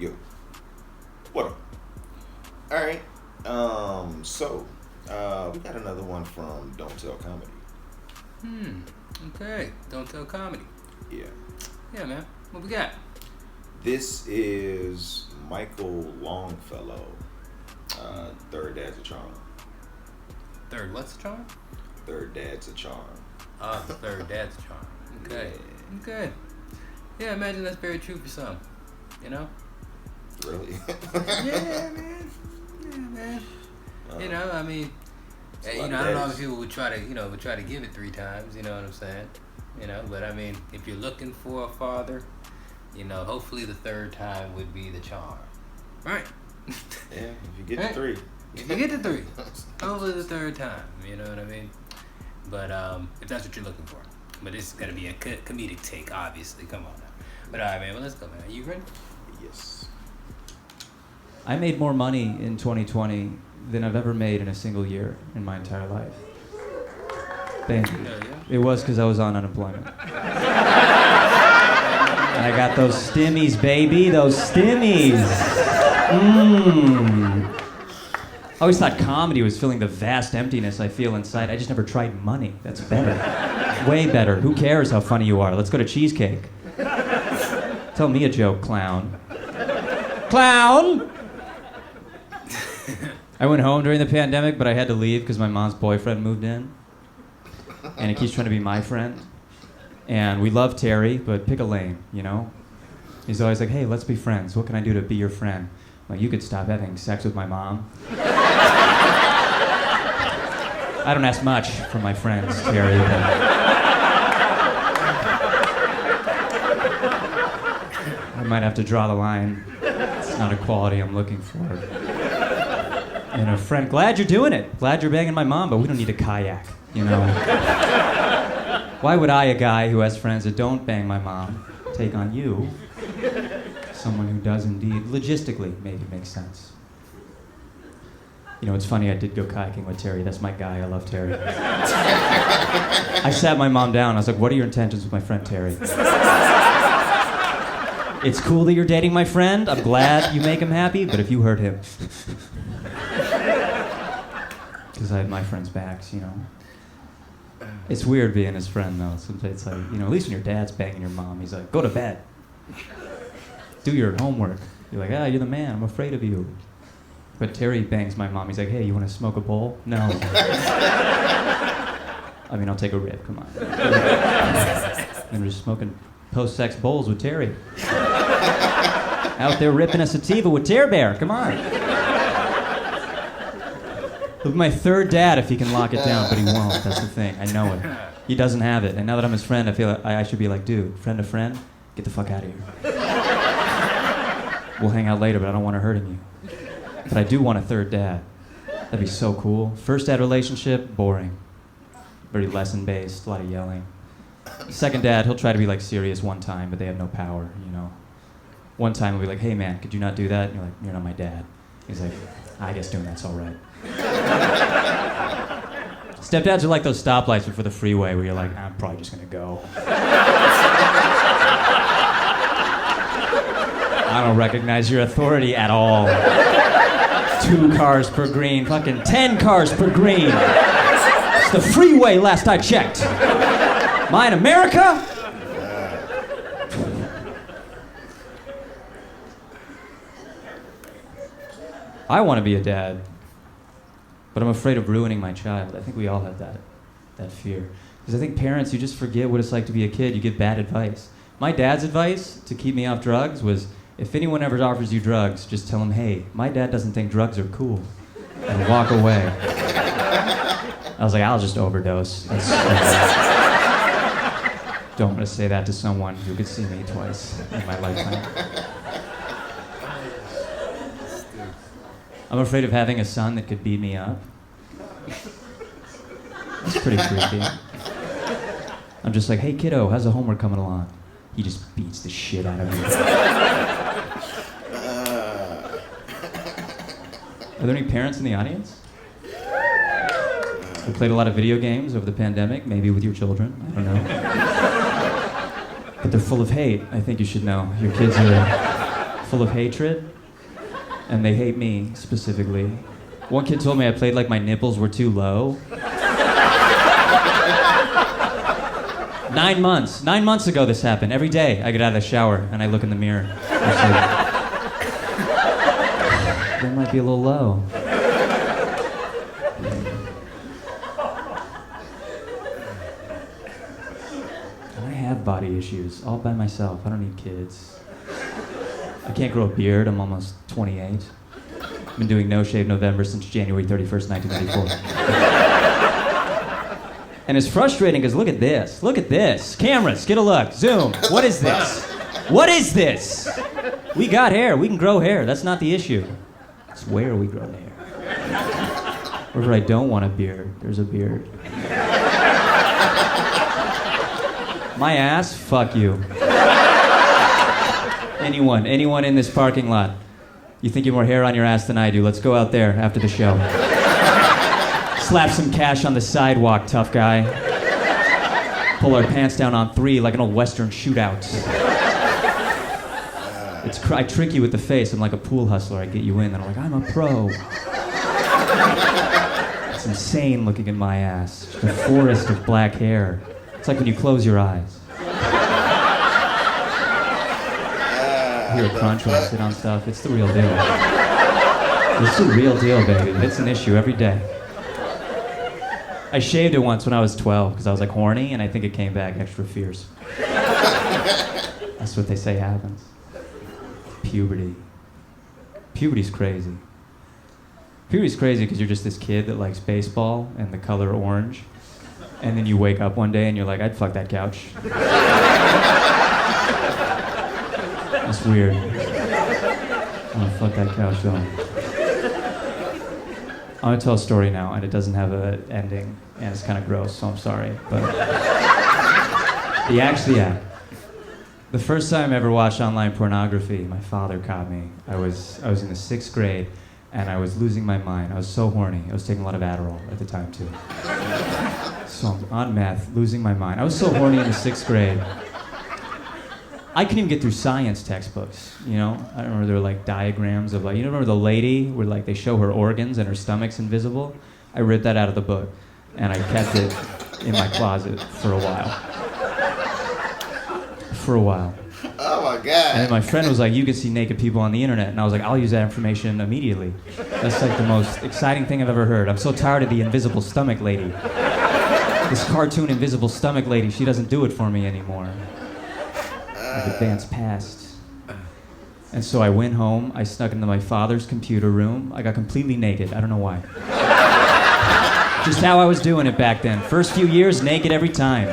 Yo, what up? All right. We got another one from Don't Tell Comedy. Okay. Don't Tell Comedy. Yeah. Yeah, man. What we got? This is Michael Longfellow. Third Dad's a Charm. Third what's the charm? Third Dad's a Charm. Third Dad's a charm. Okay. Yeah. Okay. Yeah, I imagine that's very true for some. You know? Really? Yeah, man. Yeah, man. You know, I mean, I don't know how many people would try to give it 3 times, you know what I'm saying? You know, but I mean, if you're looking for a father, you know, hopefully the 3rd time would be the charm. Right. Yeah, if you get to 3. If you get to 3, hopefully the 3rd time, you know what I mean? But if that's what you're looking for. But it's going to be a comedic take, obviously. Come on now. But all right, man, well, let's go, man. Are you ready? Yes. I made more money in 2020 than I've ever made in a single year in my entire life. Thank you. Yeah. It was because I was on unemployment. And I got those stimmies, baby, those stimmies. I always thought comedy was filling the vast emptiness I feel inside. I just never tried money. That's better. Way better. Who cares how funny you are? Let's go to cheesecake. Tell me a joke, clown. Clown! I went home during the pandemic, but I had to leave because my mom's boyfriend moved in. And he keeps trying to be my friend. And we love Terry, but pick a lane, you know? He's always like, hey, let's be friends. What can I do to be your friend? I'm like, you could stop having sex with my mom. I don't ask much from my friends, Terry, but... I might have to draw the line. It's not a quality I'm looking for. And a friend, glad you're doing it. Glad you're banging my mom, but we don't need a kayak, you know? Why would I, a guy who has friends that don't bang my mom, take on you? Someone who does indeed. Logistically, maybe makes sense. You know, it's funny, I did go kayaking with Terry. That's my guy, I love Terry. I sat my mom down, I was like, what are your intentions with my friend Terry? It's cool that you're dating my friend. I'm glad you make him happy, but if you hurt him... Because I have my friend's backs, you know. It's weird being his friend, though. Sometimes it's like, you know, at least when your dad's banging your mom, he's like, go to bed. Do your homework. You're like, you're the man. I'm afraid of you. But Terry bangs my mom. He's like, hey, you want to smoke a bowl? No. I mean, I'll take a rip. Come on. I'm just smoking post-sex bowls with Terry. Out there ripping a sativa with Tear Bear. Come on. Look at my 3rd dad if he can lock it down, but he won't. That's the thing. I know it. He doesn't have it. And now that I'm his friend, I feel like I should be like, dude, friend to friend, get the fuck out of here. We'll hang out later, but I don't want to hurt you. But I do want a 3rd dad. That'd be so cool. 1st dad relationship, boring. Very lesson-based, a lot of yelling. 2nd dad, he'll try to be like serious one time, but they have no power, you know. One time he'll be like, hey man, could you not do that? And you're like, you're not my dad. He's like, I guess doing that's all right. Stepdads are like those stoplights before the freeway where you're like, I'm probably just gonna go. I don't recognize your authority at all. 2 cars per green, fucking 10 cars per green. It's the freeway last I checked. Am I in America? I want to be a dad, but I'm afraid of ruining my child. I think we all have that fear. Because I think parents, you just forget what it's like to be a kid. You give bad advice. My dad's advice to keep me off drugs was, if anyone ever offers you drugs, just tell them, hey, my dad doesn't think drugs are cool, and walk away. I was like, I'll just overdose. Don't want to say that to someone who could see me twice in my lifetime. I'm afraid of having a son that could beat me up. That's pretty creepy. I'm just like, hey kiddo, how's the homework coming along? He just beats the shit out of me. Are there any parents in the audience? We played a lot of video games over the pandemic, maybe with your children, I don't know. But they're full of hate, I think you should know. Your kids are full of hatred, and they hate me specifically. One kid told me I played like my nipples were too low. 9 months. 9 months ago this happened. Every day I get out of the shower and I look in the mirror. They might be a little low. And I have body issues all by myself. I don't need kids. I can't grow a beard. I'm almost 28. I've been doing No Shave November since January 31st, 1994. And it's frustrating because look at this. Look at this. Cameras, get a look. Zoom. What is this? What is this? We got hair. We can grow hair. That's not the issue. It's where we grow the hair. Wherever I don't want a beard, there's a beard. My ass? Fuck you. Anyone in this parking lot. You think you have more hair on your ass than I do. Let's go out there after the show. Slap some cash on the sidewalk, tough guy. Pull our pants down on 3 like an old Western shootout. I trick you with the face. I'm like a pool hustler. I get you in, and I'm like, I'm a pro. It's insane looking at my ass. Just a forest of black hair. It's like when you close your eyes. Hear a crunch when I sit on stuff. It's the real deal. It's the real deal, baby. It's an issue every day. I shaved it once when I was 12 because I was like horny, and I think it came back extra fierce. That's what they say happens. Puberty. Puberty's crazy. Puberty's crazy because you're just this kid that likes baseball and the color orange, and then you wake up one day and you're like, I'd fuck that couch. It's weird. I'm gonna fuck that couch though. I'm gonna tell a story now, and it doesn't have an ending, and it's kind of gross, so I'm sorry. But the first time I ever watched online pornography, my father caught me. I was in the 6th grade, and I was losing my mind. I was so horny. I was taking a lot of Adderall at the time too. So I'm on meth, losing my mind. I was so horny in the 6th grade. I couldn't even get through science textbooks, you know? I remember there were like diagrams of like, you remember the lady where like they show her organs and her stomach's invisible? I ripped that out of the book, and I kept it in my closet for a while. Oh my God. And then my friend was like, you can see naked people on the internet. And I was like, I'll use that information immediately. That's like the most exciting thing I've ever heard. I'm so tired of the invisible stomach lady. This cartoon invisible stomach lady, she doesn't do it for me anymore. I've advanced past. And so I went home, I snuck into my father's computer room. I got completely naked, I don't know why. Just how I was doing it back then. First few years, naked every time.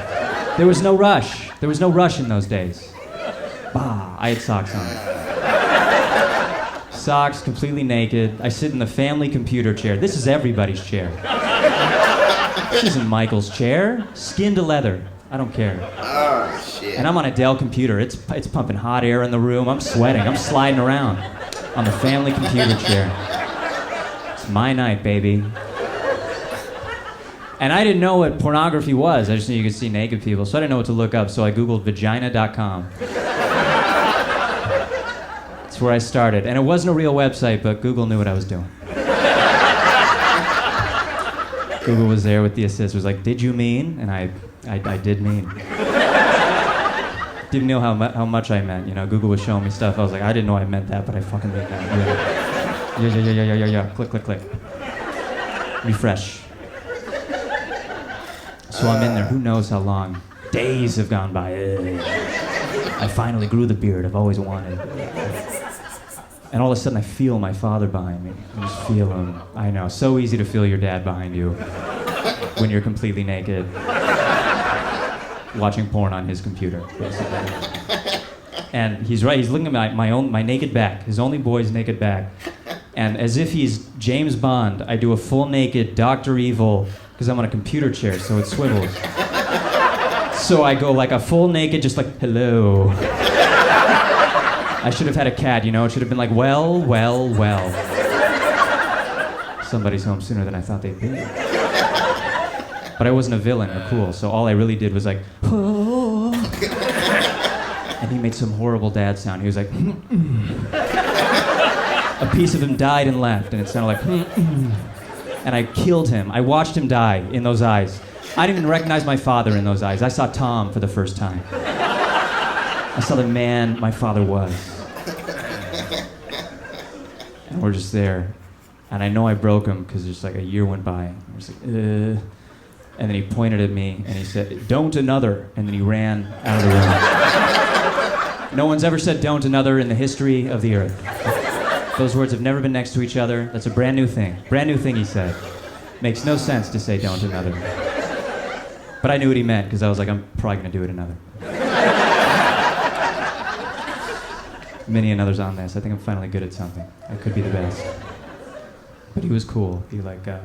There was no rush. There was no rush in those days. Bah, I had socks on. Socks, completely naked. I sit in the family computer chair. This is everybody's chair. This isn't Michael's chair. Skin to leather. I don't care. Oh, shit. And I'm on a Dell computer. It's pumping hot air in the room. I'm sweating. I'm sliding around on the family computer chair. It's my night, baby. And I didn't know what pornography was. I just knew you could see naked people, so I didn't know what to look up, so I Googled vagina.com. That's where I started. And it wasn't a real website, but Google knew what I was doing. Google was there with the assist. It was like, did you mean? And I did mean. Didn't know how much I meant. You know, Google was showing me stuff. I was like, I didn't know I meant that, but I fucking meant that. Yeah. Click. Refresh. So I'm in there. Who knows how long? Days have gone by. I finally grew the beard I've always wanted. And all of a sudden I feel my father behind me. I just feel him. I know. So easy to feel your dad behind you when you're completely naked. Watching porn on his computer, basically. And he's right, he's looking at my naked back, his only boy's naked back. And as if he's James Bond, I do a full naked Dr. Evil, because I'm on a computer chair, so it swivels. So I go like a full naked, just like, hello. I should have had a cat, you know, it should have been like, well. Somebody's home sooner than I thought they'd be. But I wasn't a villain or cool, so all I really did was like, oh. And he made some horrible dad sound. He was like, A piece of him died and left, and it sounded like, and I killed him. I watched him die in those eyes. I didn't even recognize my father in those eyes. I saw Tom for the first time. I saw the man my father was. And we're just there. And I know I broke him because just like a year went by. I was like, And then he pointed at me and he said, "Don't another." And then he ran out of the room. No one's ever said "don't another" in the history of the earth. Those words have never been next to each other. That's a brand new thing. Brand new thing he said. Makes no sense to say "don't another." But I knew what he meant because I was like, I'm probably going to do it another. Many another's on this. I think I'm finally good at something. I could be the best. But he was cool. He like, I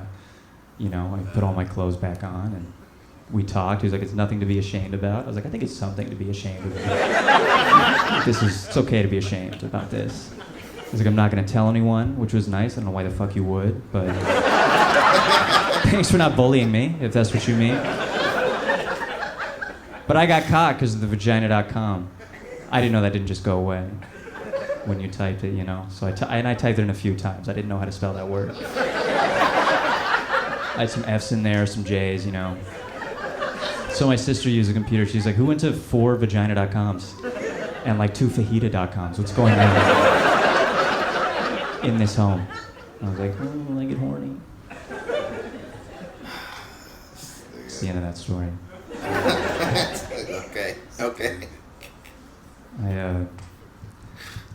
put all my clothes back on and we talked. He was like, "It's nothing to be ashamed about." I was like, "I think it's something to be ashamed about. It's okay to be ashamed about this." He's like, "I'm not going to tell anyone," which was nice. I don't know why the fuck you would, but thanks for not bullying me, if that's what you mean. But I got caught because of the vagina.com. I didn't know that didn't just go away when you typed it, So I typed it in a few times. I didn't know how to spell that word. I had some F's in there, some J's, So my sister used a computer. She's like, "Who went to 4 vagina.coms and like 2 fajita.coms? What's going on in this home?" I was like, I get horny. It's the end of that story. Okay.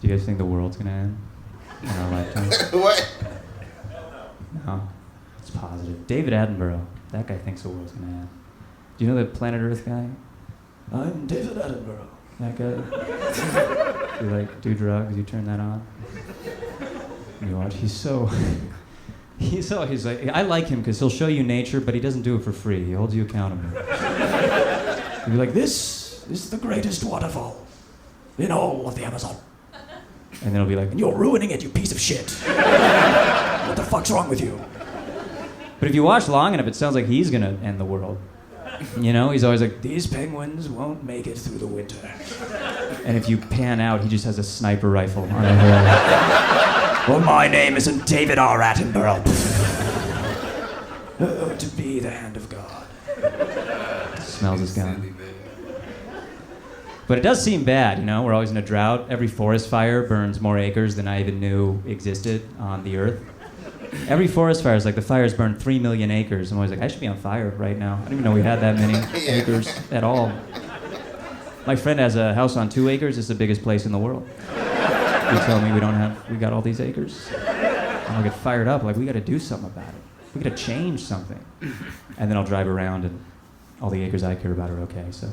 Do you guys think the world's gonna end in our lifetime? What? No, it's positive. David Attenborough, that guy thinks the world's gonna end. Do you know the Planet Earth guy? "I'm David Attenborough." That guy. You like do drugs? You turn that on. You watch. He's like, I like him because he'll show you nature, but he doesn't do it for free. He holds you accountable. He'll be like, "This is the greatest waterfall in all of the Amazon." And then he'll be like, "And you're ruining it, you piece of shit. What the fuck's wrong with you?" But if you watch long enough, it sounds like he's gonna end the world. He's always like, "These penguins won't make it through the winter." And if you pan out, he just has a sniper rifle on a hill. "Well, my name isn't David R. Attenborough. To be the hand of God." Smells his gun. But it does seem bad, We're always in a drought. Every forest fire burns more acres than I even knew existed on the earth. Every forest fire is like the fires burn 3 million acres. I'm always like, I should be on fire right now. I didn't even know we had that many acres at all. My friend has a house on 2 acres. It's the biggest place in the world. You tell me we got all these acres? And I'll get fired up, like, we gotta do something about it. We gotta change something. And then I'll drive around and all the acres I care about are okay, so.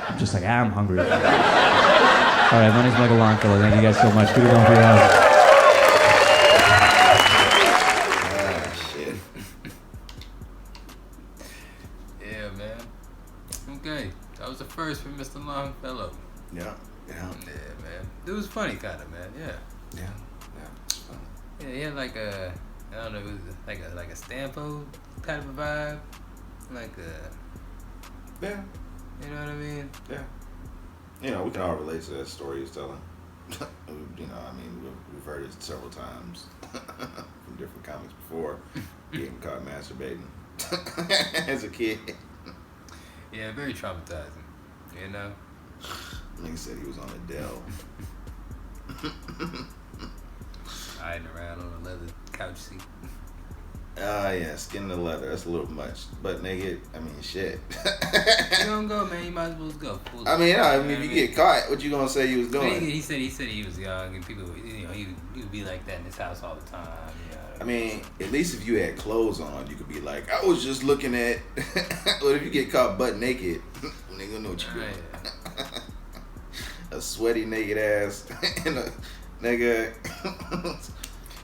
I'm just like, I'm hungry. All right, my name's Michael Longfellow. Thank you guys so much. Keep it going for your house. Shit. Yeah, man. Okay, that was the first for Mr. Longfellow. Yeah. Yeah, man. It was funny, kind of, man. Yeah. Yeah, he had like a, I don't know, it was like a Stanford type of vibe, like a. Yeah. You know what I mean? Yeah. We can all relate to that story he's telling. We've heard it several times from different comics before. Getting caught masturbating as a kid. Yeah, very traumatizing. Nigga said he was on a Dell. Hiding around on a leather couch seat. Yeah, skin the leather. That's a little much. Butt naked, shit. You don't go, man. You might as well go. If you get caught, what you gonna say you was doing? He said he was young, and people, he would be like that in his house all the time. At least if you had clothes on, you could be like, I was just looking at. But if you get caught butt naked, nigga know what you doing. A sweaty naked ass and a nigga.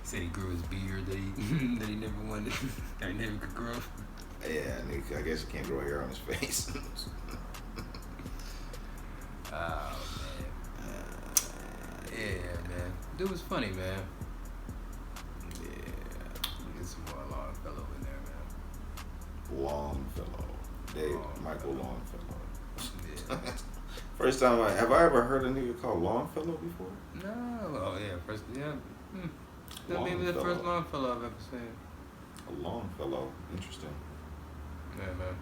Said he grew his beard that he never wanted, that he never could grow. Yeah, nigga, I guess you can't grow hair on his face. Oh man. Yeah, man. Dude was funny, man. Yeah. Get some more Longfellow in there, man. Longfellow. Michael Longfellow. Yeah. First time have I ever heard a nigga called Longfellow before? No. Oh yeah, first that may be the first Longfellow I've ever seen. A Longfellow, interesting. Yeah, man.